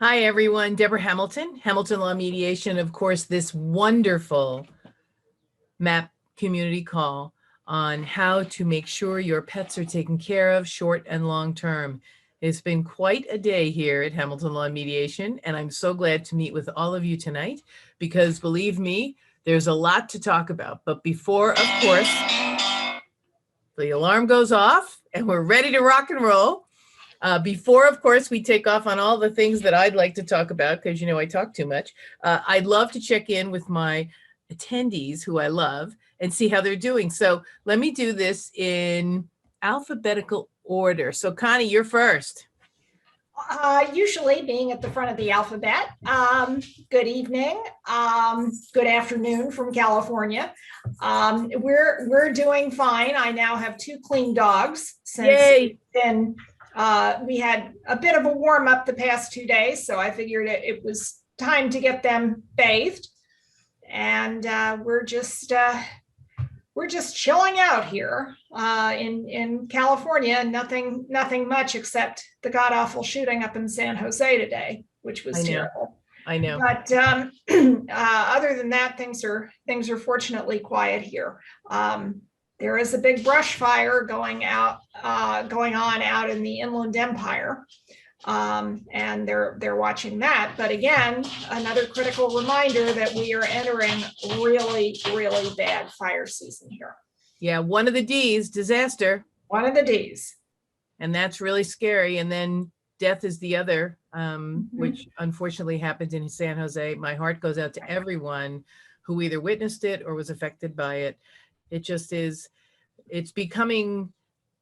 Hi, everyone. Deborah Hamilton, Hamilton Law Mediation. Of course, this wonderful MAAP community call on how to make sure your pets are taken care of short and long term. It's been quite a day here at Hamilton Law Mediation, and I'm so glad to meet with all of you tonight because believe me, there's a lot to talk about. But before, of course, the alarm goes off and we're ready to rock and roll. Before, of course, we take off on all the things that I'd like to talk about, because, you know, I talk too much. I'd love to check in with my attendees who I love and see how they're doing. So let me do this in alphabetical order. So Connie, you're first. Usually being at the front of the alphabet. Good evening, good afternoon from California. We're doing fine. I now have 2 clean dogs since then. We had a bit of a warm up the past 2 days, so I figured it was time to get them bathed. And we're just chilling out here in California. Nothing much except the god awful shooting up in San Jose today, which was terrible. I know. But other than that, things are fortunately quiet here. There is a big brush fire going on out in the Inland Empire. And they're watching that. But again, another critical reminder that we are entering really, really bad fire season here. Yeah, one of the D's, disaster. One of the D's. And that's really scary. And then death is the other, which unfortunately happened in San Jose. My heart goes out to everyone who either witnessed it or was affected by it. It just is, it's becoming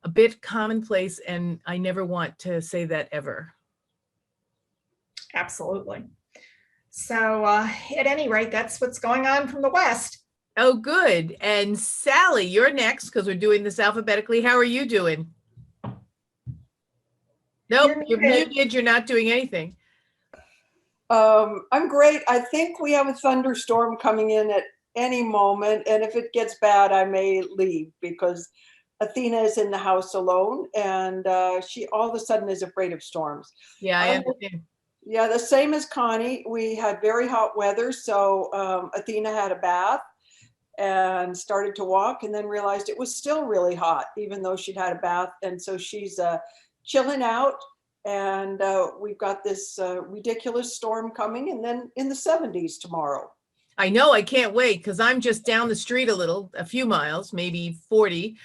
a bit commonplace, and I never want to say that ever. Absolutely. So at any rate, that's what's going on from the West. Oh, good. And Sally, you're next because we're doing this alphabetically. How are you doing? Nope, you're muted. You're not doing anything. I'm great. I think we have a thunderstorm coming in at any moment. And if it gets bad, I may leave because Athena is in the house alone, and she all of a sudden is afraid of storms. Yeah, I understand. Yeah, the same as Connie. We had very hot weather, so Athena had a bath and started to walk, and then realized it was still really hot, even though she'd had a bath. And so she's chilling out, and we've got this ridiculous storm coming, and then in the 70s tomorrow. I know, I can't wait because I'm just down the street a few miles, maybe 40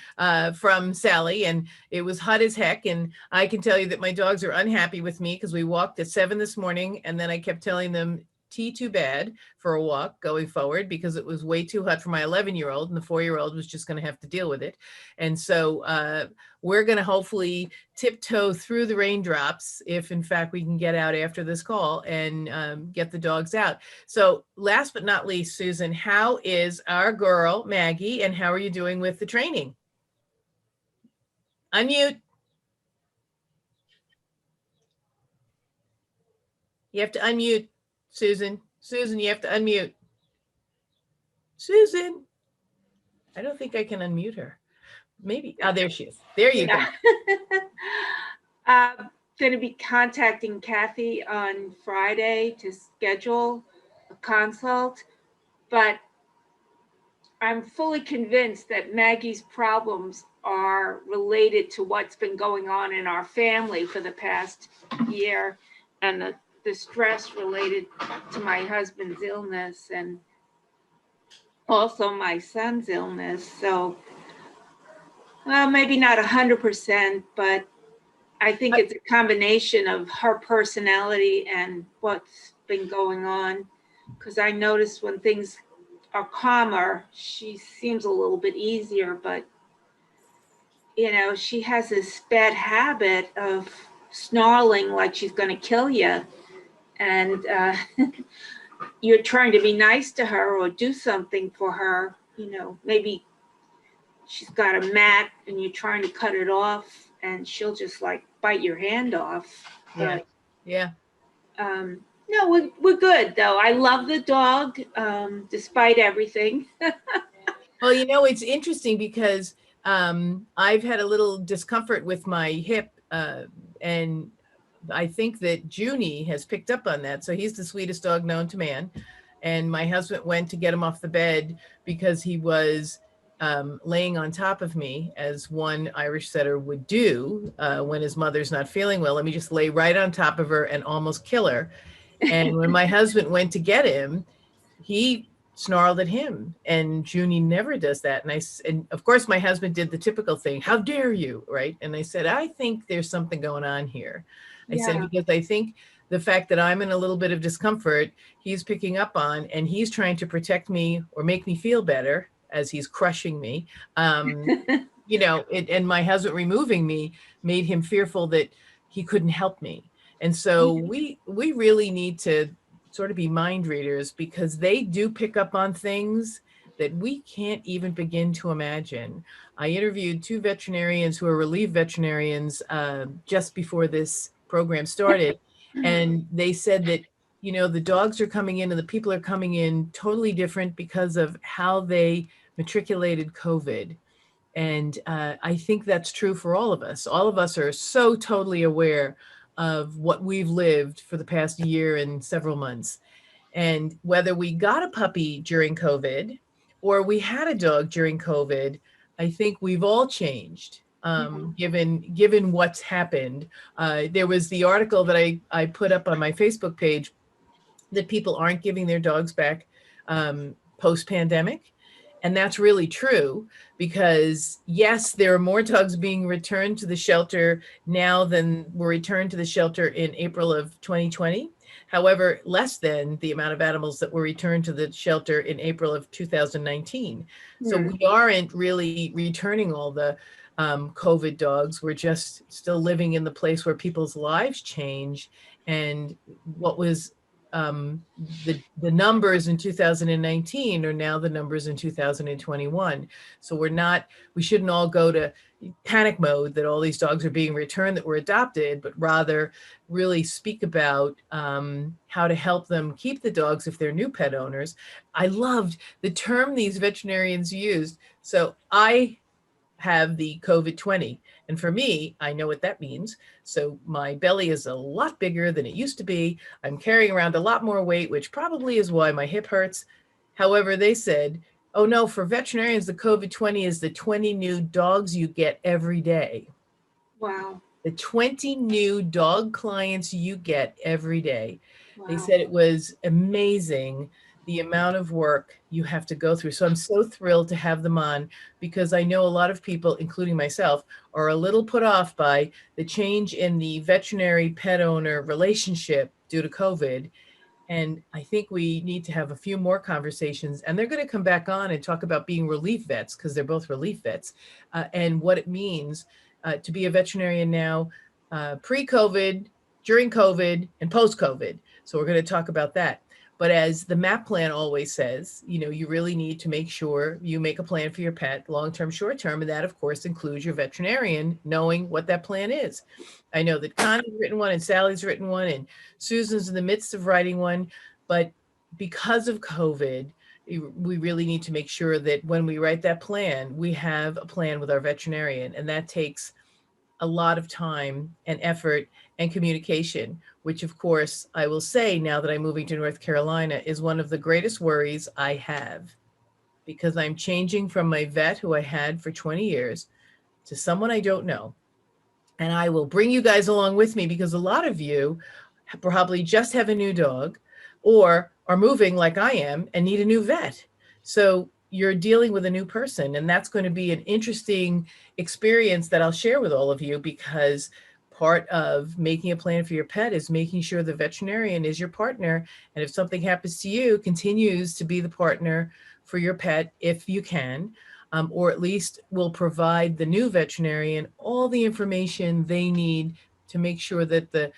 from Sally, and it was hot as heck. And I can tell you that my dogs are unhappy with me because we walked at 7 this morning, and then I kept telling them too bad for a walk going forward because it was way too hot for my 11-year-old, and the 4-year-old was just going to have to deal with it. And so we're going to hopefully tiptoe through the raindrops if in fact we can get out after this call and get the dogs out. So last but not least, Susan, how is our girl Maggie, and how are you doing with the training? Unmute. You have to unmute. Susan, you have to unmute. Susan, I don't think I can unmute her. Maybe. Oh, there she is. There you go. I'm going to be contacting Kathy on Friday to schedule a consult, but I'm fully convinced that Maggie's problems are related to what's been going on in our family for the past year, and the stress related to my husband's illness and also my son's illness. So, well, maybe not 100%, but I think it's a combination of her personality and what's been going on. Because I noticed when things are calmer, she seems a little bit easier, but you know, she has this bad habit of snarling like she's going to kill you. And you're trying to be nice to her or do something for her, you know, maybe she's got a mat and you're trying to cut it off and she'll just like bite your hand off. Yeah. Yeah. No, we're good though. I love the dog, despite everything. Well, you know, it's interesting because I've had a little discomfort with my hip and I think that Junie has picked up on that. So he's the sweetest dog known to man. And my husband went to get him off the bed because he was laying on top of me, as one Irish setter would do when his mother's not feeling well. Let me just lay right on top of her and almost kill her. And when my husband went to get him, he snarled at him, and Junie never does that. And of course my husband did the typical thing, how dare you, right? And I said, I think there's something going on here. I said, Yeah. because I think the fact that I'm in a little bit of discomfort, he's picking up on, and he's trying to protect me or make me feel better as he's crushing me. And my husband removing me made him fearful that he couldn't help me. And so we really need to sort of be mind readers, because they do pick up on things that we can't even begin to imagine. I interviewed 2 veterinarians who are relief veterinarians just before this program started. And they said that, the dogs are coming in and the people are coming in totally different because of how they matriculated COVID. And I think that's true for all of us. All of us are so totally aware of what we've lived for the past year and several months. And whether we got a puppy during COVID or we had a dog during COVID, I think we've all changed, given what's happened. There was the article that I put up on my Facebook page that people aren't giving their dogs back post-pandemic. And that's really true, because yes, there are more dogs being returned to the shelter now than were returned to the shelter in April of 2020. However, less than the amount of animals that were returned to the shelter in April of 2019. So we aren't really returning all the COVID dogs. We're just still living in the place where people's lives change. And what was the numbers in 2019 are now the numbers in 2021. So we shouldn't all go to panic mode that all these dogs are being returned that were adopted, but rather really speak about how to help them keep the dogs if they're new pet owners. I loved the term these veterinarians used. So I have the COVID-20. And for me, I know what that means. So my belly is a lot bigger than it used to be. I'm carrying around a lot more weight, which probably is why my hip hurts. However, they said, oh no, for veterinarians, the COVID-20 is the 20 new dogs you get every day. Wow. The 20 new dog clients you get every day. Wow. They said it was amazing the amount of work you have to go through. So I'm so thrilled to have them on, because I know a lot of people, including myself, are a little put off by the change in the veterinary pet owner relationship due to COVID. And I think we need to have a few more conversations, and they're going to come back on and talk about being relief vets, because they're both relief vets, and what it means to be a veterinarian now, pre-COVID, during COVID, and post-COVID. So we're going to talk about that. But as the MAAP plan always says, you really need to make sure you make a plan for your pet, long-term, short-term, and that, of course, includes your veterinarian knowing what that plan is. I know that Connie's written one, and Sally's written one, and Susan's in the midst of writing one. But because of COVID, we really need to make sure that when we write that plan, we have a plan with our veterinarian, and that takes a lot of time and effort and communication, which of course I will say, now that I'm moving to North Carolina, is one of the greatest worries I have, because I'm changing from my vet who I had for 20 years to someone I don't know. And I will bring you guys along with me, because a lot of you probably just have a new dog or are moving like I am and need a new vet. So you're dealing with a new person, and that's going to be an interesting experience that I'll share with all of you, because part of making a plan for your pet is making sure the veterinarian is your partner. And if something happens to you, continues to be the partner for your pet if you can, or at least will provide the new veterinarian all the information they need to make sure that the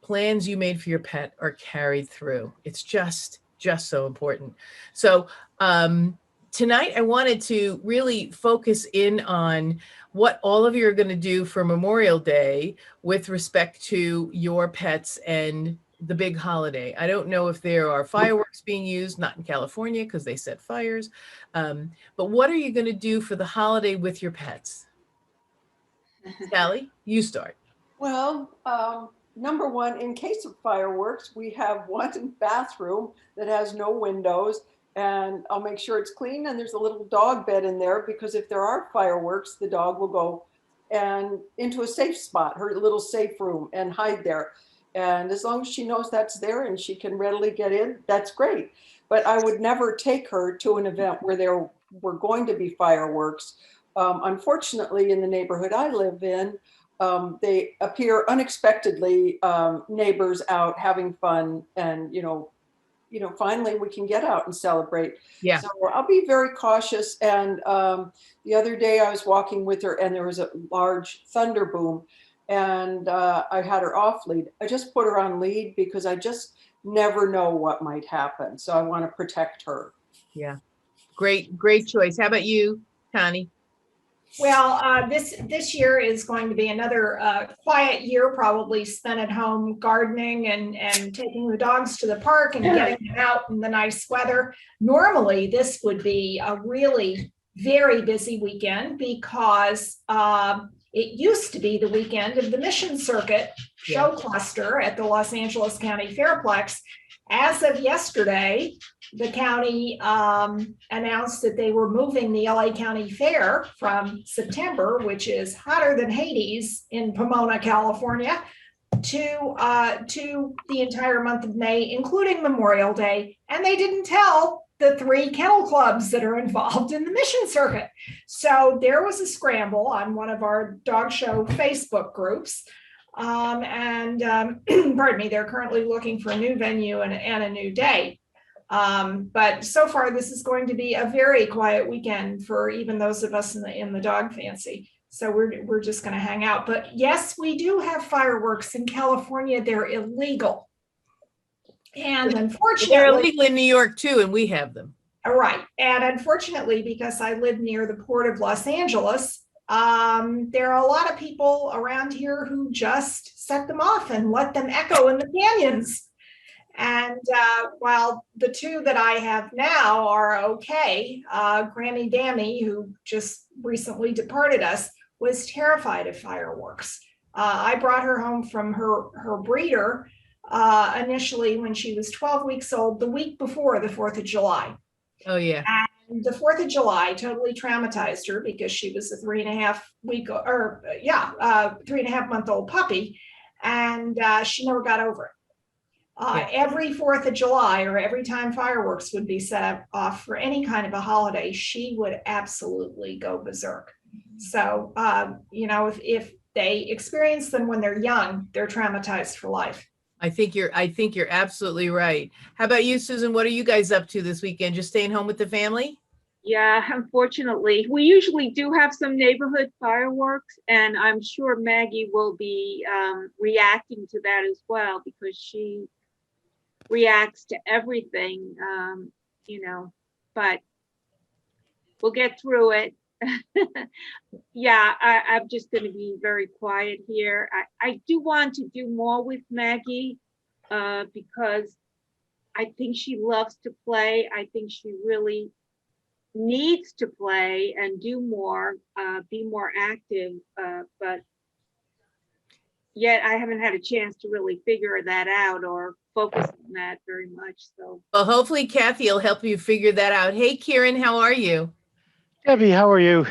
plans you made for your pet are carried through. It's just so important. So tonight I wanted to really focus in on what all of you are going to do for Memorial Day with respect to your pets and the big holiday. I don't know if there are fireworks being used, not in California because they set fires. But what are you going to do for the holiday with your pets? Sally, you start. Well, number one, in case of fireworks, we have one bathroom that has no windows, and I'll make sure it's clean, and there's a little dog bed in there, because if there are fireworks, the dog will go and into a safe spot, her little safe room, and hide there. And as long as she knows that's there and she can readily get in, that's great. But I would never take her to an event where there were going to be fireworks. Unfortunately, in the neighborhood I live in, they appear unexpectedly, neighbors out having fun, and finally we can get out and celebrate. Yeah. So I'll be very cautious. And the other day I was walking with her, and there was a large thunder boom, and I had her off lead. I just put her on lead because I just never know what might happen. So I want to protect her. Yeah. Great choice. How about you, Connie? Well, this year is going to be another quiet year, probably spent at home gardening and taking the dogs to the park and getting them out in the nice weather. Normally, this would be a really very busy weekend because it used to be the weekend of the Mission Circuit show cluster at the Los Angeles County Fairplex. As of yesterday, the county announced that they were moving the LA County Fair from September, which is hotter than Hades in Pomona, California, to the entire month of May, including Memorial Day. And they didn't tell the 3 kennel clubs that are involved in the Mission Circuit. So there was a scramble on one of our dog show Facebook groups. Pardon me, they're currently looking for a new venue and a new date. But so far, this is going to be a very quiet weekend for even those of us in the dog fancy. So we're just going to hang out. But yes, we do have fireworks in California. They're illegal. And unfortunately, They're illegal in New York too, and we have them. Right. And unfortunately, because I live near the Port of Los Angeles, there are a lot of people around here who just set them off and let them echo in the canyons. And while the 2 that I have now are okay, Grammy Dammy, who just recently departed us, was terrified of fireworks. I brought her home from her breeder initially when she was 12 weeks old, the week before the 4th of July. Oh, yeah. And the 4th of July totally traumatized her because she was a 3.5-month-old puppy, and she never got over it. Every 4th of July, or every time fireworks would be set off for any kind of a holiday, she would absolutely go berserk. So, if they experience them when they're young, they're traumatized for life. I think you're absolutely right. How about you, Susan? What are you guys up to this weekend? Just staying home with the family? Yeah, unfortunately, we usually do have some neighborhood fireworks, and I'm sure Maggie will be reacting to that as well, because she reacts to everything, but we'll get through it. Yeah, I'm just going to be very quiet here. I do want to do more with Maggie because I think she loves to play. I think she really needs to play and do more, be more active, but yet I haven't had a chance to really figure that out or focus on that very much. So, well, hopefully Kathy will help you figure that out. Hey, Kieran, how are you? Debbie, how are you?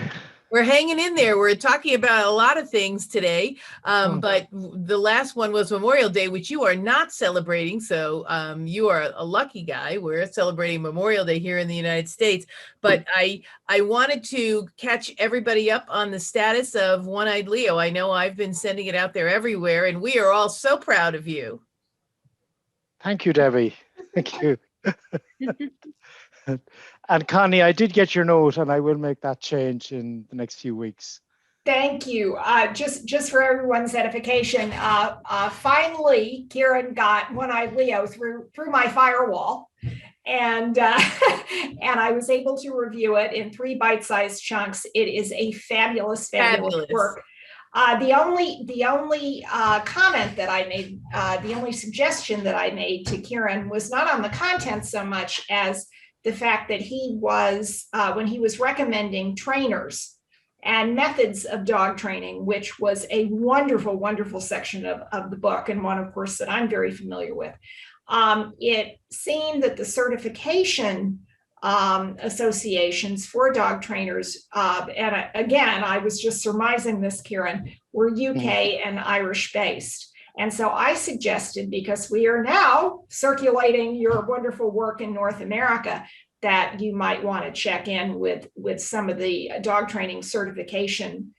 We're hanging in there. We're talking about a lot of things today, but the last one was Memorial Day, which you are not celebrating. So you are a lucky guy. We're celebrating Memorial Day here in the United States. But I wanted to catch everybody up on the status of One-Eyed Leo. I know I've been sending it out there everywhere, and we are all so proud of you. Thank you, Debbie. Thank you. And Connie, I did get your note, and I will make that change in the next few weeks. Thank you. Just for everyone's edification, finally, Kieran got One-Eyed Leo through my firewall, and I was able to review it in 3 bite-sized chunks. It is a fabulous work. The only comment that I made, the only suggestion that I made to Kieran was not on the content so much as the fact that he was, when he was recommending trainers and methods of dog training, which was a wonderful, wonderful section of the book, and one, of course, that I'm very familiar with. It seemed that the certification associations for dog trainers, and again, I was just surmising this, Kieran, were UK and Irish based. And so I suggested, because we are now circulating your wonderful work in North America, that you might want to check in with some of the dog training certification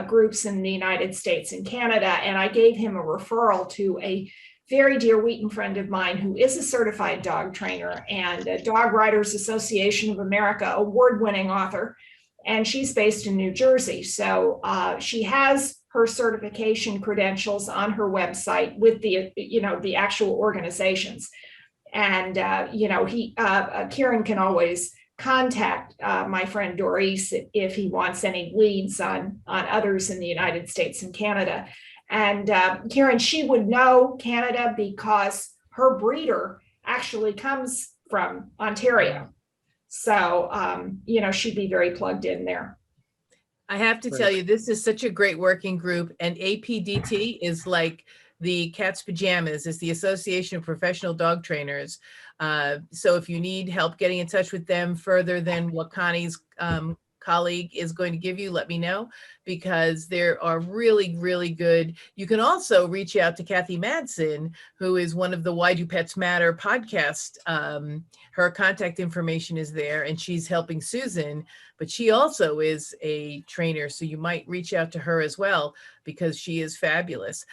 groups in the United States and Canada. And I gave him a referral to a very dear Wheaton friend of mine who is a certified dog trainer and a Dog Writers Association of America award-winning author. And she's based in New Jersey. So she has her certification credentials on her website with the, the actual organizations. And, Kieran can always contact my friend Doris if he wants any leads on others in the United States and Canada. And Kieran, she would know Canada because her breeder actually comes from Ontario. So, she'd be very plugged in there. I have to tell you, this is such a great working group, and APDT is like the cat's pajamas, is the Association of Professional Dog Trainers. So if you need help getting in touch with them further than what Connie's colleague is going to give you, let me know, because there are really, really good. You can also reach out to Kathy Madsen, who is one of the Why Do Pets Matter podcast. Her contact information is there, and she's helping Susan, but she also is a trainer. So you might reach out to her as well, because she is fabulous.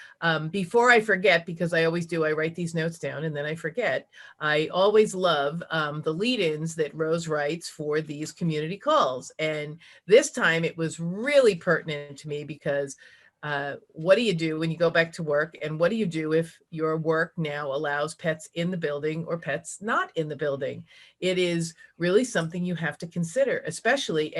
Before I forget, because I always do, I write these notes down and then I forget. I always love the lead-ins that Rose writes for these community calls. And this time it was really pertinent to me, because what do you do when you go back to work? And what do you do if your work now allows pets in the building or pets not in the building? It is really something you have to consider, especially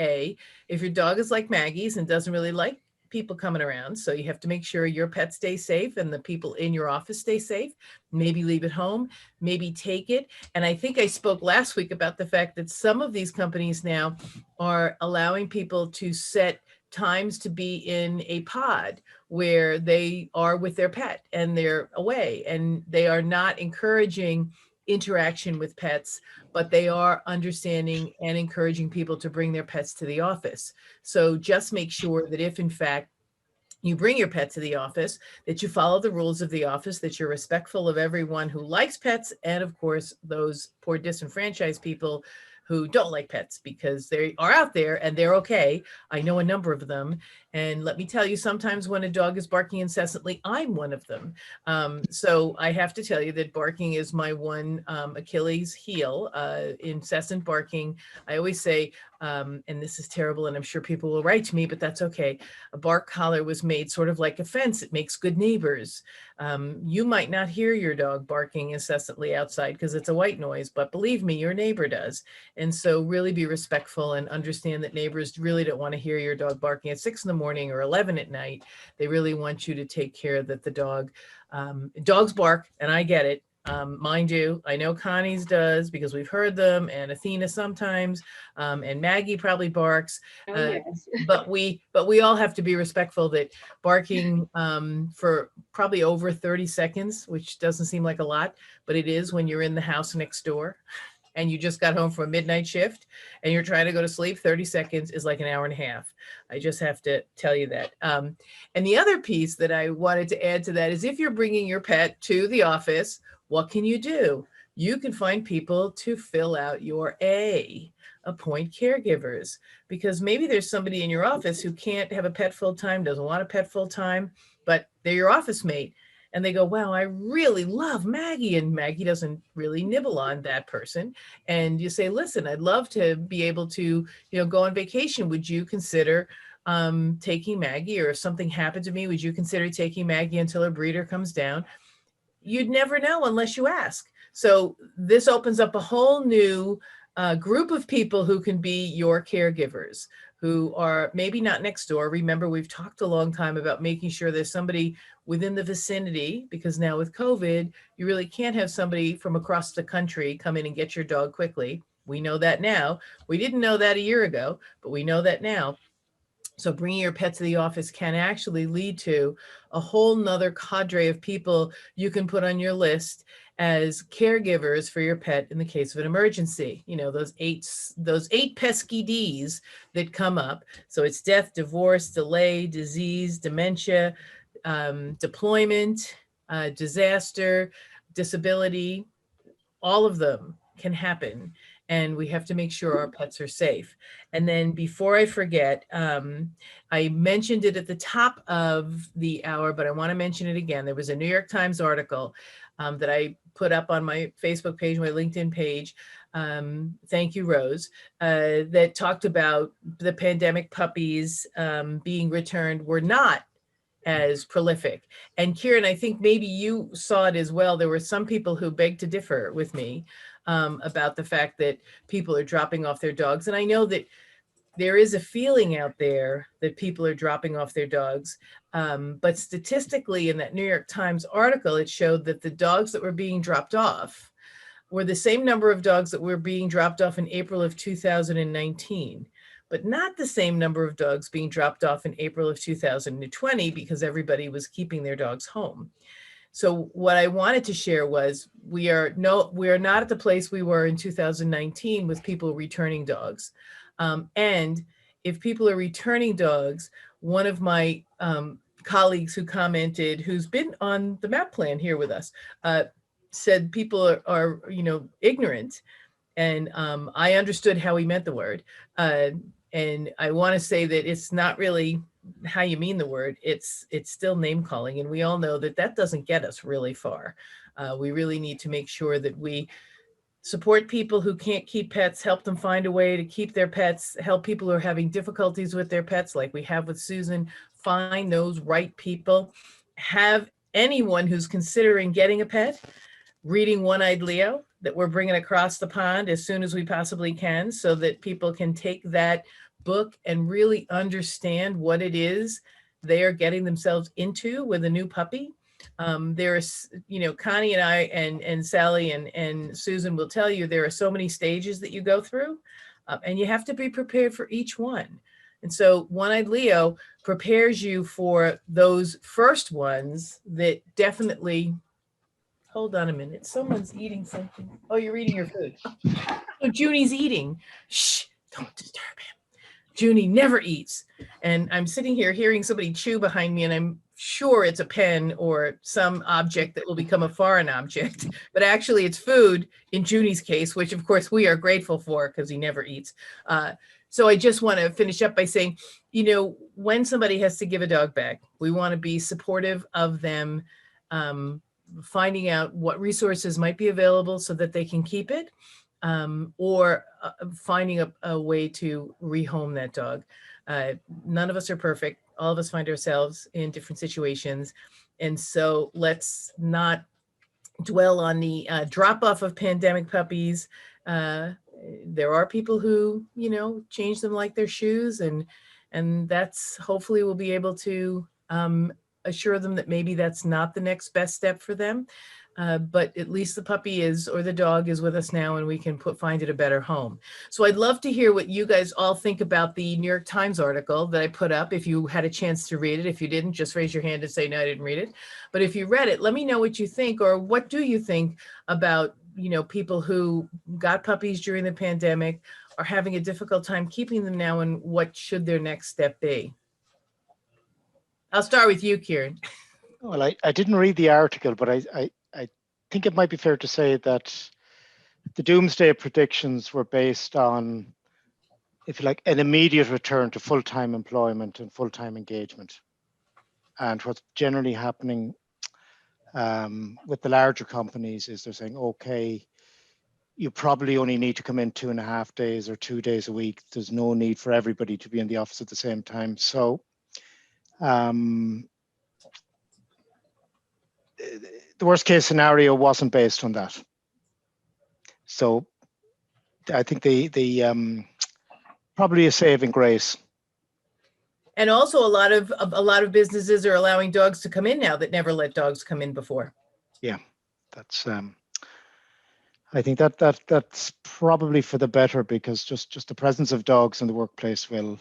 if your dog is like Maggie's and doesn't really like people coming around. So you have to make sure your pet stays safe and the people in your office stay safe. Maybe leave it home, maybe take it. And I think I spoke last week about the fact that some of these companies now are allowing people to set times to be in a pod where they are with their pet and they're away, and they are not encouraging interaction with pets, but they are understanding and encouraging people to bring their pets to the office. So just make sure that if in fact you bring your pet to the office, that you follow the rules of the office, that you're respectful of everyone who likes pets, and of course, those poor disenfranchised people who don't like pets, because they are out there and they're okay. I know a number of them. And let me tell you, sometimes when a dog is barking incessantly, I'm one of them. So I have to tell you that barking is my one Achilles heel, incessant barking. I always say, and this is terrible, and I'm sure people will write to me, but that's okay. A bark collar was made sort of like a fence. It makes good neighbors. You might not hear your dog barking incessantly outside because it's a white noise, but believe me, your neighbor does. And so really be respectful and understand that neighbors really don't want to hear your dog barking at 6 in the morning or 11 at night. They really want you to take care that the dogs bark, and I get it. Mind you, I know Connie's does because we've heard them, and Athena sometimes, and Maggie probably barks. Oh, yes. But we all have to be respectful that barking for probably over 30 seconds, which doesn't seem like a lot, but it is when you're in the house next door and you just got home from a midnight shift and you're trying to go to sleep. 30 seconds is like an hour and a half. I just have to tell you that. And the other piece that I wanted to add to that is, if you're bringing your pet to the office, what can you do? You can find people to fill out your appoint caregivers, because maybe there's somebody in your office who can't have a pet full time, doesn't want a pet full time, but they're your office mate. And they go, wow, I really love Maggie. And Maggie doesn't really nibble on that person. And you say, listen, I'd love to be able to, go on vacation. Would you consider taking Maggie? Or if something happened to me, would you consider taking Maggie until her breeder comes down? You'd never know unless you ask. So this opens up a whole new group of people who can be your caregivers, who are maybe not next door. Remember, we've talked a long time about making sure there's somebody within the vicinity, because now with COVID, you really can't have somebody from across the country come in and get your dog quickly. We know that now. We didn't know that a year ago, but we know that now. So bringing your pet to the office can actually lead to a whole nother cadre of people you can put on your list as caregivers for your pet in the case of an emergency. You know, those eight pesky D's that come up. So it's death, divorce, delay, disease, dementia, deployment, disaster, disability. All of them can happen, and we have to make sure our pets are safe. And then before I forget, I mentioned it at the top of the hour, but I want to mention it again. There was a New York Times article that I put up on my Facebook page, my LinkedIn page. Thank you, Rose, that talked about the pandemic puppies being returned were not as prolific. And Kieran, I think maybe you saw it as well. There were some people who begged to differ with me about the fact that people are dropping off their dogs. And I know that there is a feeling out there that people are dropping off their dogs. But statistically, in that New York Times article, it showed that the dogs that were being dropped off were the same number of dogs that were being dropped off in April of 2019, but not the same number of dogs being dropped off in April of 2020 because everybody was keeping their dogs home. So what I wanted to share was we are not at the place we were in 2019 with people returning dogs. And if people are returning dogs, one of my colleagues who commented, who's been on the MAAP plan here with us, said people are ignorant. And I understood how he meant the word. And I want to say that it's not really how you mean the word. It's still name calling. And we all know that that doesn't get us really far. We really need to make sure that we support people who can't keep pets, help them find a way to keep their pets, help people who are having difficulties with their pets, like we have with Susan, find those right people. Have anyone who's considering getting a pet reading One-Eyed Leo that we're bringing across the pond as soon as we possibly can, so that people can take that book and really understand what it is they are getting themselves into with a new puppy. There's, Connie and I and Sally and Susan will tell you there are so many stages that you go through, and you have to be prepared for each one. And so One-Eyed Leo prepares you for those first ones that definitely. Hold on a minute. Someone's eating something. Oh, you're eating your food. Oh, Junie's eating. Shh, don't disturb him. Junie never eats. And I'm sitting here hearing somebody chew behind me, and I'm sure it's a pen or some object that will become a foreign object. But actually, it's food in Junie's case, which of course we are grateful for because he never eats. So I just want to finish up by saying, when somebody has to give a dog back, we want to be supportive of them. Finding out what resources might be available so that they can keep it, or finding a way to rehome that dog. None of us are perfect. All of us find ourselves in different situations. And so let's not dwell on the drop off of pandemic puppies. There are people who, change them like their shoes, and that's hopefully we'll be able to assure them that maybe that's not the next best step for them. But at least the puppy is, or the dog is with us now, and we can find it a better home. So I'd love to hear what you guys all think about the New York Times article that I put up. If you had a chance to read it, if you didn't, just raise your hand and say, no, I didn't read it. But if you read it, let me know what you think, or what do you think about, people who got puppies during the pandemic are having a difficult time keeping them now, and what should their next step be? I'll start with you, Kieran. Well, I didn't read the article, but I think it might be fair to say that the doomsday predictions were based on, if you like, an immediate return to full-time employment and full-time engagement. And what's generally happening with the larger companies is they're saying, okay, you probably only need to come in 2.5 days or 2 days a week. There's no need for everybody to be in the office at the same time. So the worst case scenario wasn't based on that. So I think the probably a saving grace. And also a lot of businesses are allowing dogs to come in now that never let dogs come in before. Yeah, that's I think that's probably for the better, because just the presence of dogs in the workplace will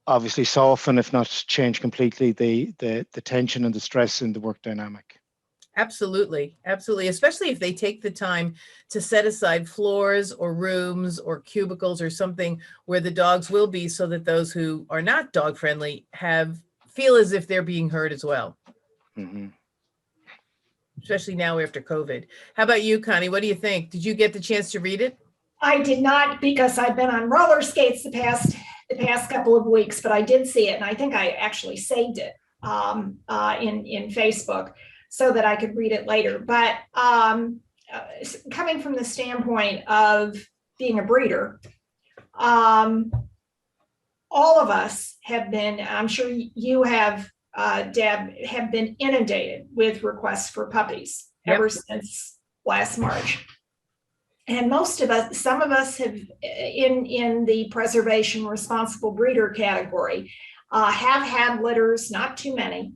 obviously soften, if not change completely, the tension and the stress in the work dynamic. Absolutely. Absolutely. Especially if they take the time to set aside floors or rooms or cubicles or something where the dogs will be, so that those who are not dog friendly feel as if they're being heard as well. Mm-hmm. Especially now after COVID. How about you, Connie? What do you think? Did you get the chance to read it? I did not, because I've been on roller skates the past couple of weeks, but I did see it, and I think I actually saved it in Facebook so that I could read it later. But coming from the standpoint of being a breeder, all of us have been, I'm sure you have, Deb, have been inundated with requests for puppies ever since last March. And most of us, some of us have, in the preservation responsible breeder category, have had litters, not too many.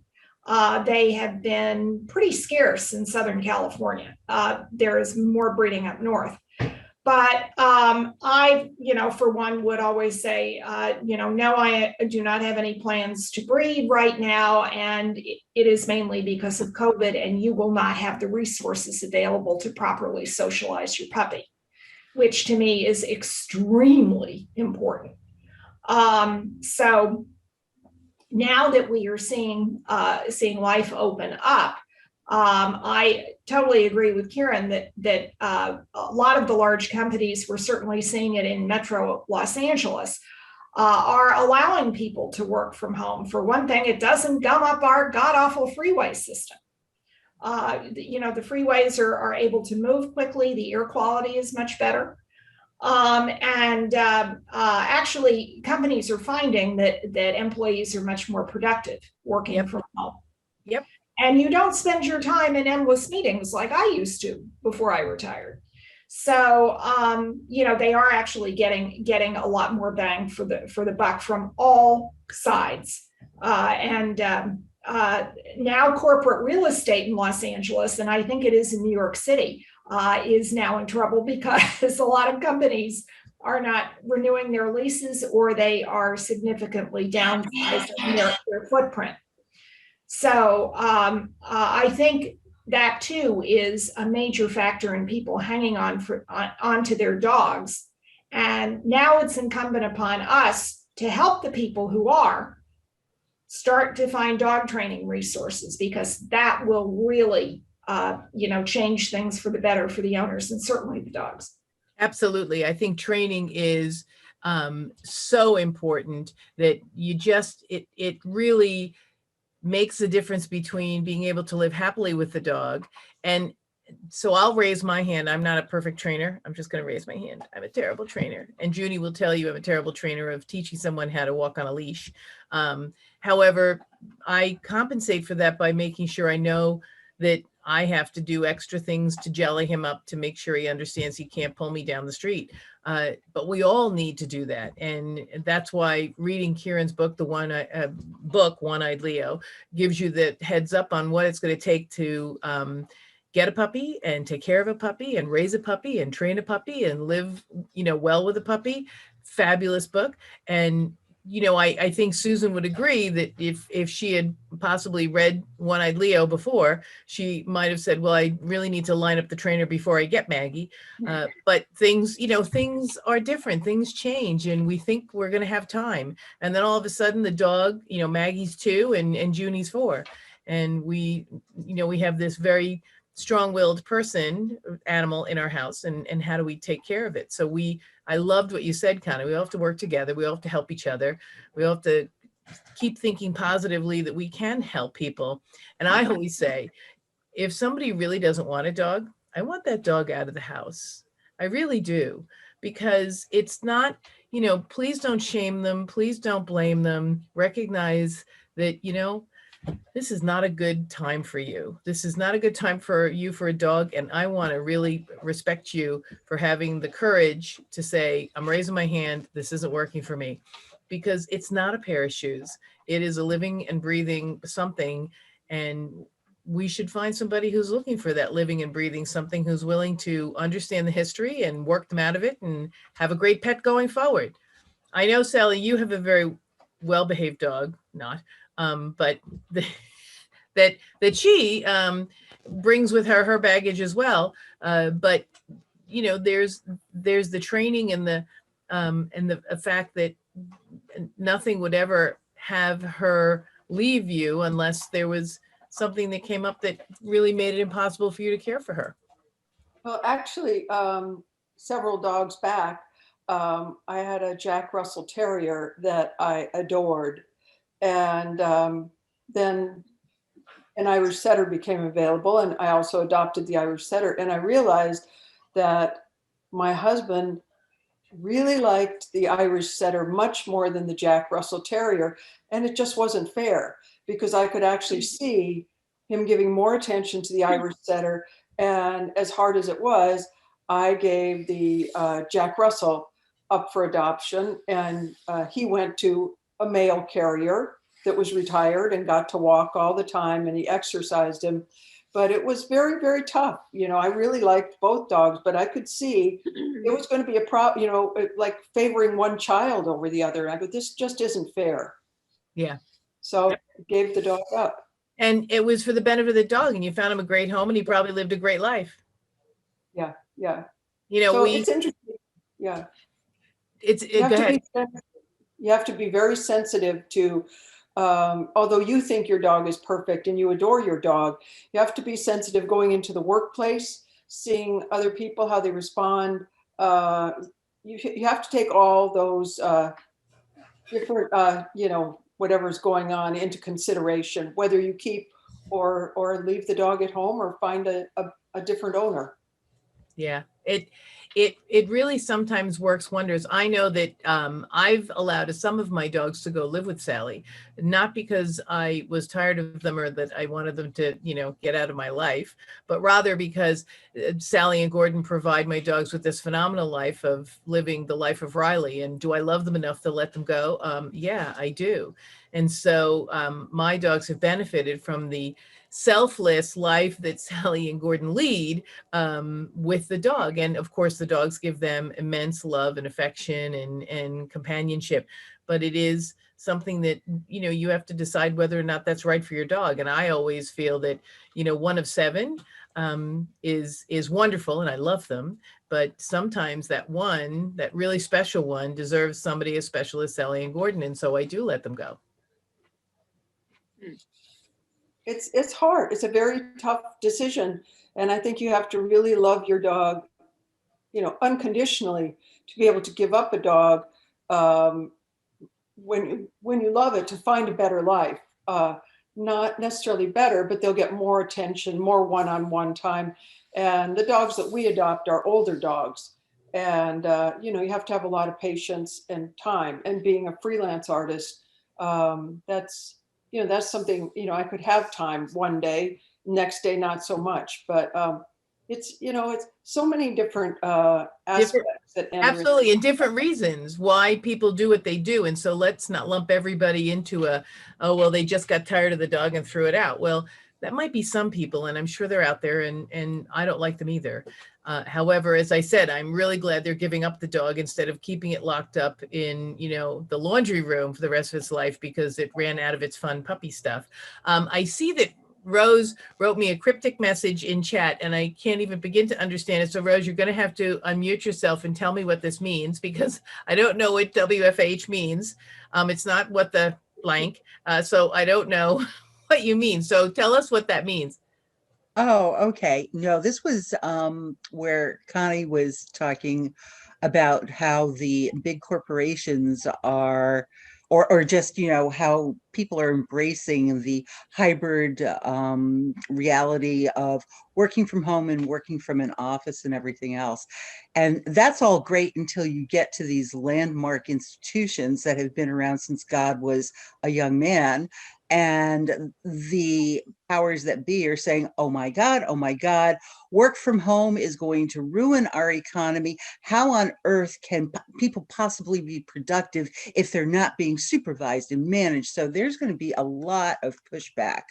They have been pretty scarce in Southern California. There is more breeding up north. But I, for one, would always say, no, I do not have any plans to breed right now. And it is mainly because of COVID, and you will not have the resources available to properly socialize your puppy, which to me is extremely important. So now that we are seeing life open up, I totally agree with Kieran that a lot of the large companies, we're certainly seeing it in Metro Los Angeles, are allowing people to work from home. For one thing, it doesn't gum up our god-awful freeway system. The freeways are able to move quickly. The air quality is much better. Actually, companies are finding that employees are much more productive working from home. Yep. And you don't spend your time in endless meetings like I used to before I retired. So, they are actually getting a lot more bang for the buck from all sides. Now corporate real estate in Los Angeles, and I think it is in New York City, is now in trouble because a lot of companies are not renewing their leases, or they are significantly downsizing their footprint. So I think that too is a major factor in people hanging onto their dogs. And now it's incumbent upon us to help the people who start to find dog training resources, because that will really change things for the better for the owners and certainly the dogs. Absolutely. I think training is so important that it really makes a difference between being able to live happily with the dog. And so I'll raise my hand. I'm not a perfect trainer. I'm just going to raise my hand. I'm a terrible trainer. And Junie will tell you I'm a terrible trainer of teaching someone how to walk on a leash. However, I compensate for that by making sure I know that I have to do extra things to jelly him up to make sure he understands he can't pull me down the street. But we all need to do that. And that's why reading Kieran's book, One-Eyed Leo, gives you the heads up on what it's going to take to get a puppy and take care of a puppy and raise a puppy and train a puppy and live, well with a puppy. Fabulous book. And I think Susan would agree that if she had possibly read One-Eyed Leo before, she might have said, well, I really need to line up the trainer before I get Maggie. But things are different. Things change, and we think we're going to have time. And then all of a sudden the dog, Maggie's 2 and Junie's 4. And we have this very strong-willed animal in our house, and how do we take care of it? So I loved what you said, Connie. We all have to work together. We all have to help each other. We all have to keep thinking positively that we can help people. And I always say, if somebody really doesn't want a dog, I want that dog out of the house. I really do, because it's not, please don't shame them. Please don't blame them. Recognize that, this is not a good time for you. This is not a good time for you for a dog. And I want to really respect you for having the courage to say, I'm raising my hand. This isn't working for me, because it's not a pair of shoes. It is a living and breathing something. And we should find somebody who's looking for that living and breathing something, who's willing to understand the history and work them out of it and have a great pet going forward. I know, Sally, you have a very well-behaved dog, not, but the, that she brings with her baggage as well. But you know, there's the training and the fact that nothing would ever have her leave you unless there was something that came up that really made it impossible for you to care for her. Well, actually, several dogs back, I had a Jack Russell Terrier that I adored. And then an Irish Setter became available, and I also adopted the Irish Setter. And I realized that my husband really liked the Irish Setter much more than the Jack Russell Terrier. And it just wasn't fair because I could actually see him giving more attention to the Irish Setter. And as hard as it was, I gave the Jack Russell up for adoption. And he went to a mail carrier that was retired and got to walk all the time, and he exercised him. But it was very, very tough. You know, I really liked both dogs, but I could see it was going to be a problem, you know, like favoring one child over the other. And I go, this just isn't fair. Yeah. So I gave the dog up. And it was for the benefit of the dog, and you found him a great home, and he probably lived a great life. Yeah, yeah. You know, So it's interesting. Yeah. Go ahead. You have to be very sensitive to, although you think your dog is perfect and you adore your dog, you have to be sensitive going into the workplace, seeing other people, how they respond. You have to take all those different, you know, whatever's going on into consideration, whether you keep or leave the dog at home or find a different owner. Yeah, it really sometimes works wonders. I know that I've allowed some of my dogs to go live with Sally, not because I was tired of them or that I wanted them to, you know, get out of my life, but rather because Sally and Gordon provide my dogs with this phenomenal life of living the life of Riley. And do I love them enough to let them go? Yeah, I do. And so my dogs have benefited from the selfless life that Sally and Gordon lead with the dog. And of course, the dogs give them immense love and affection and companionship. But it is something that, you know, you have to decide whether or not that's right for your dog. And I always feel that, you know, one of seven is wonderful and I love them. But sometimes that one, that really special one, deserves somebody as special as Sally and Gordon. And so I do let them go. It's hard. It's a very tough decision. And I think you have to really love your dog, you know, unconditionally to be able to give up a dog when you love it, to find a better life. Not necessarily better, but they'll get more attention, more one-on-one time. And the dogs that we adopt are older dogs. And, you know, you have to have a lot of patience and time. And being a freelance artist, that's, you know, that's something, you know, I could have time one day, next day, not so much, but it's, you know, it's so many different aspects that enter absolutely, and different reasons why people do what they do. And so let's not lump everybody into oh, well, they just got tired of the dog and threw it out. Well, that might be some people, and I'm sure they're out there, and I don't like them either. However, as I said, I'm really glad they're giving up the dog instead of keeping it locked up in, you know, the laundry room for the rest of its life because it ran out of its fun puppy stuff. I see that Rose wrote me a cryptic message in chat and I can't even begin to understand it. So Rose, you're going to have to unmute yourself and tell me what this means because I don't know what WFH means. It's not what the blank. So I don't know what you mean. So tell us what that means. Oh, okay. No, this was where Connie was talking about how the big corporations are, or just, you know, how people are embracing the hybrid reality of working from home and working from an office and everything else. And that's all great until you get to these landmark institutions that have been around since God was a young man. And the powers that be are saying, oh my God, work from home is going to ruin our economy. How on earth can people possibly be productive if they're not being supervised and managed? So there's going to be a lot of pushback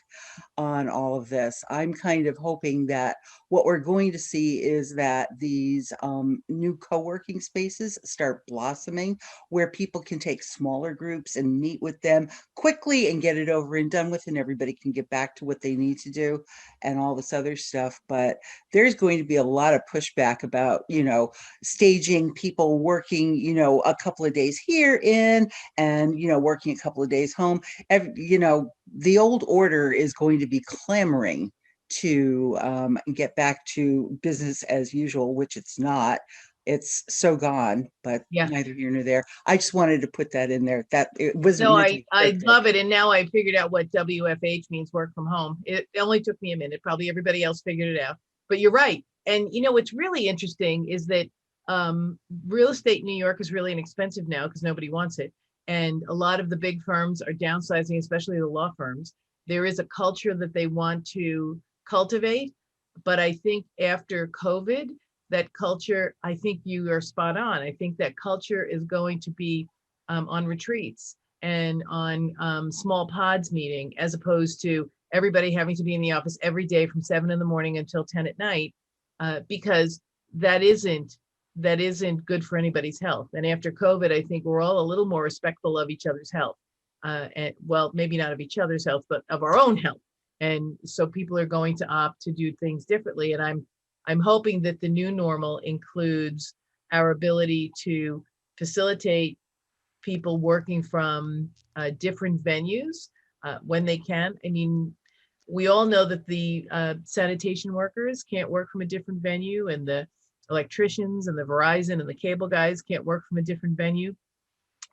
on all of this. I'm kind of hoping that what we're going to see is that these new co-working spaces start blossoming, where people can take smaller groups and meet with them quickly and get it over and done with, and everybody can get back to what they need to do and all this other stuff. But there's going to be a lot of pushback about, staging people working, a couple of days here and, working a couple of days home. The old order is going to be clamoring to get back to business as usual, which it's not. It's so gone, but Yeah. neither here nor there. I just wanted to put that in there. That it wasn't No, meant to be I cryptic. love it. And now I figured out what WFH means, work from home. It only took me a minute. Probably everybody else figured it out. But you're right. And what's really interesting is that real estate in New York is really inexpensive now because nobody wants it. And a lot of the big firms are downsizing, especially the law firms. There is a culture that they want to cultivate. But I think after COVID, that culture, I think you are spot on. I think that culture is going to be on retreats and on small pods meeting, as opposed to everybody having to be in the office every day from 7 in the morning until 10 at night, because that isn't good for anybody's health. And after COVID, I think we're all a little more respectful of each other's health. And well, maybe not of each other's health, but of our own health. And so people are going to opt to do things differently. And I'm hoping that the new normal includes our ability to facilitate people working from different venues when they can. I mean, we all know that the sanitation workers can't work from a different venue, and the electricians and the Verizon and the cable guys can't work from a different venue.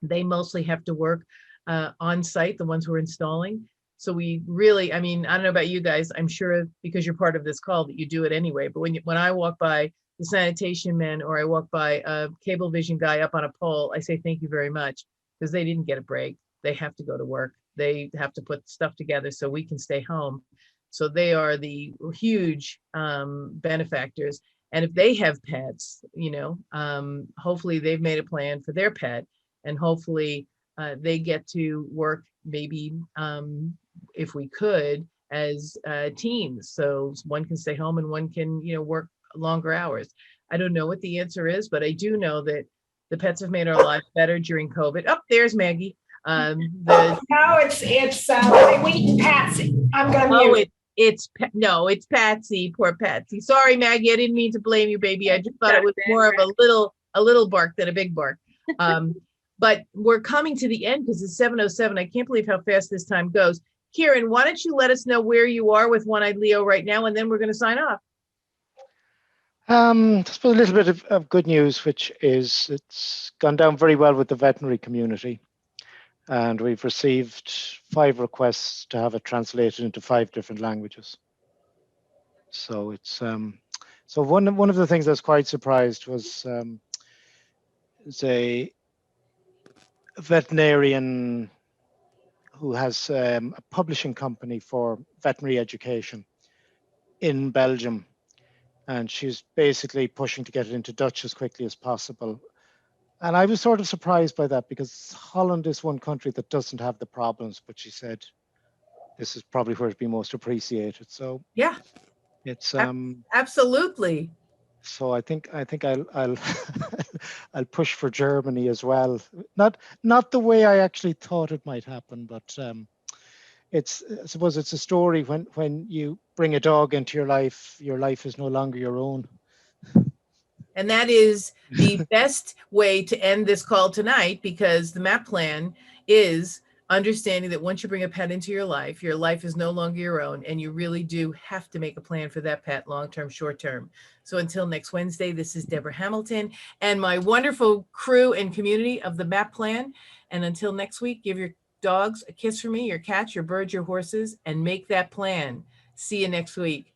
They mostly have to work on site, the ones who are installing. So we really, I mean, I don't know about you guys, I'm sure because you're part of this call that you do it anyway, but when I walk by the sanitation men or I walk by a cable vision guy up on a pole, I say thank you very much, because they didn't get a break. They have to go to work. They have to put stuff together so we can stay home. So they are the huge benefactors. And if they have pets, hopefully they've made a plan for their pet, and hopefully they get to work maybe if we could as teams, so one can stay home and one can work longer hours. I don't know what the answer is, but I do know that the pets have made our lives better during COVID. Oh, there's Maggie. No, it's we Patsy. I'm gonna mute. It's Patsy. Poor Patsy. Sorry, Maggie. I didn't mean to blame you, baby. I just thought it was more of a little bark than a big bark. But we're coming to the end because it's 7:07. I can't believe how fast this time goes. Kieran, why don't you let us know where you are with One-Eyed Leo right now, and then we're going to sign off. Just a little bit of good news, which is it's gone down very well with the veterinary community. And we've received 5 requests to have it translated into 5 different languages. So it's so one of the things I was quite surprised was it's a veterinarian who has a publishing company for veterinary education in Belgium, and she's basically pushing to get it into Dutch as quickly as possible. And I was sort of surprised by that, because Holland is one country that doesn't have the problems, but she said this is probably where it'd be most appreciated. So yeah, it's absolutely. So I think I'll I'll push for Germany as well. Not the way I actually thought it might happen, but I suppose it's a story when you bring a dog into your life is no longer your own. And that is the best way to end this call tonight, because the MAAP plan is understanding that once you bring a pet into your life is no longer your own, and you really do have to make a plan for that pet, long-term, short-term. So until next Wednesday, this is Deborah Hamilton and my wonderful crew and community of the MAAP plan. And until next week, give your dogs a kiss from me, your cats, your birds, your horses, and make that plan. See you next week.